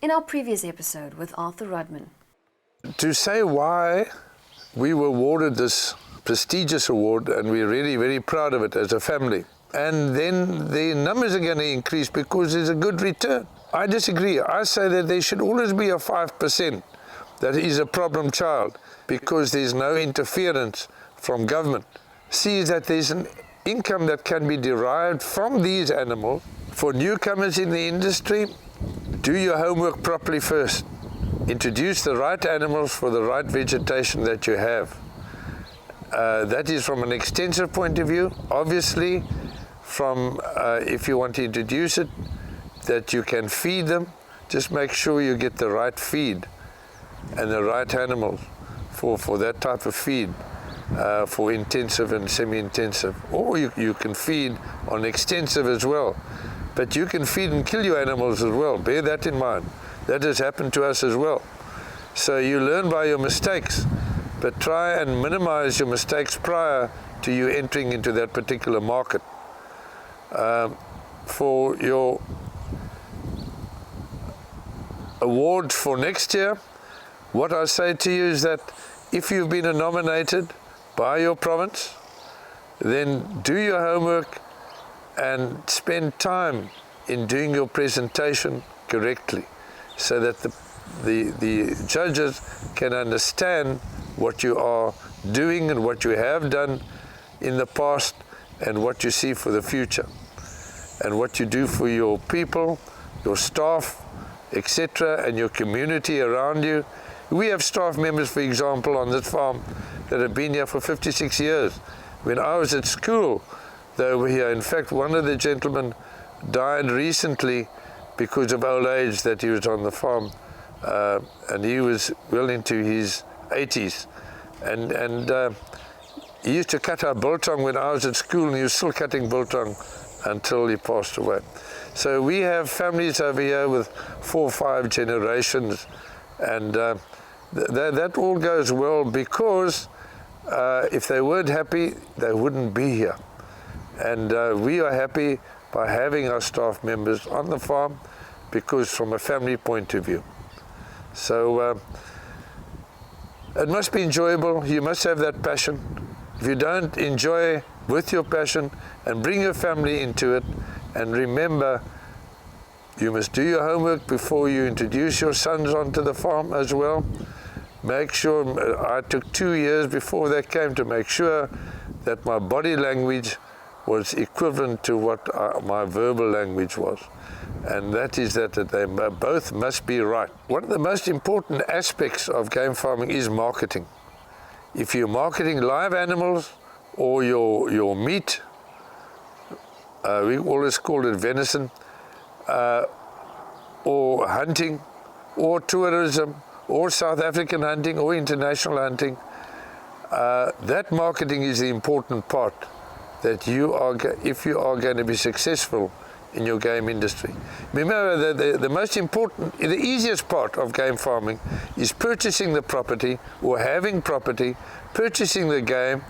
in our previous episode with Arthur Rudman. To say why we were awarded this prestigious award, and we're really very proud of it as a family, and then the numbers are going to increase because there's a good return. I disagree. I say that there should always be a 5% that is a problem child because there's no interference from government. See that there's an income that can be derived from these animals. For newcomers in the industry, do your homework properly first. Introduce the right animals for the right vegetation that you have. That is from an extensive point of view. Obviously, from if you want to introduce it, that you can feed them, just make sure you get the right feed and the right animals for that type of feed, for intensive and semi-intensive. Or you can feed on extensive as well. But you can feed and kill your animals as well. Bear that in mind. That has happened to us as well. So you learn by your mistakes, but try and minimize your mistakes prior to you entering into that particular market. For your awards for next year, what I say to you is that if you've been nominated by your province, then do your homework and spend time in doing your presentation correctly so that the judges can understand what you are doing and what you have done in the past and what you see for the future and what you do for your people, your staff, etc., and your community around you. We have staff members, for example, on this farm that have been here for 56 years. When I was at school, they were here. In fact, one of the gentlemen died recently because of old age that he was on the farm, and he was well into his 80s. And he used to cut our biltong when I was at school, and he was still cutting biltong until he passed away. So we have families over here with 4 or 5 generations, and that all goes well because if they weren't happy, they wouldn't be here. And we are happy by having our staff members on the farm because from a family point of view. So it must be enjoyable. You must have that passion. If you don't enjoy with your passion and bring your family into it, and remember, you must do your homework before you introduce your sons onto the farm as well. Make sure, I took 2 years before that came to make sure that my body language was equivalent to what my verbal language was. And that is that they both must be right. One of the most important aspects of game farming is marketing. If you're marketing live animals or your meat, we always call it venison, or hunting, or tourism, or South African hunting, or international hunting, that marketing is the important part that if you are going to be successful in your game industry. Remember that the most important, the easiest part of game farming is purchasing the property or having property, purchasing the game,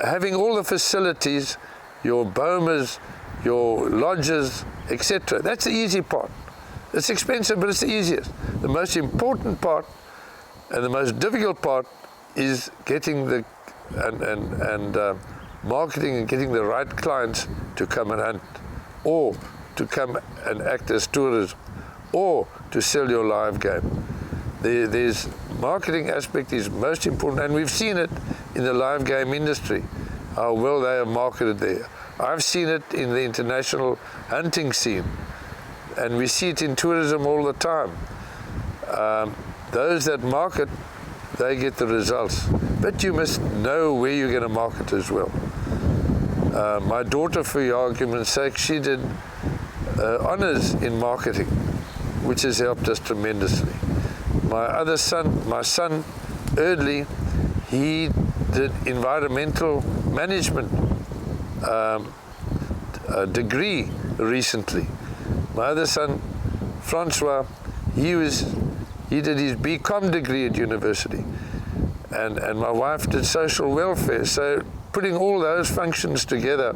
having all the facilities, your bomas, your lodges, etc. That's the easy part. It's expensive, but it's the easiest. The most important part and the most difficult part is getting the marketing and getting the right clients to come and hunt, or to come and act as tourism, or to sell your live game. There's marketing aspect is most important, and we've seen it in the live game industry, how well they have marketed there. I've seen it in the international hunting scene, and we see it in tourism all the time. Those that market, they get the results. But you must know where you're going to market as well. My daughter, for your argument's sake, she did honors in marketing, which has helped us tremendously. My son, Erdley, he did environmental management degree recently. My other son, Francois, he did his BCom degree at university, and my wife did social welfare. So putting all those functions together,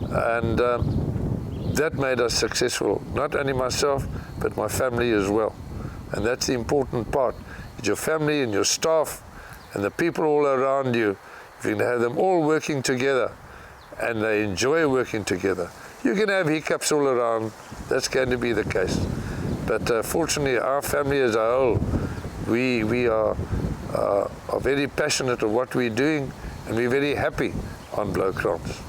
and that made us successful, not only myself, but my family as well. And that's the important part. It's your family and your staff and the people all around you. If you can have them all working together and they enjoy working together, you can have hiccups all around. That's going to be the case. But fortunately, our family as a whole, we are very passionate of what we're doing, and we're very happy on Blow Krans.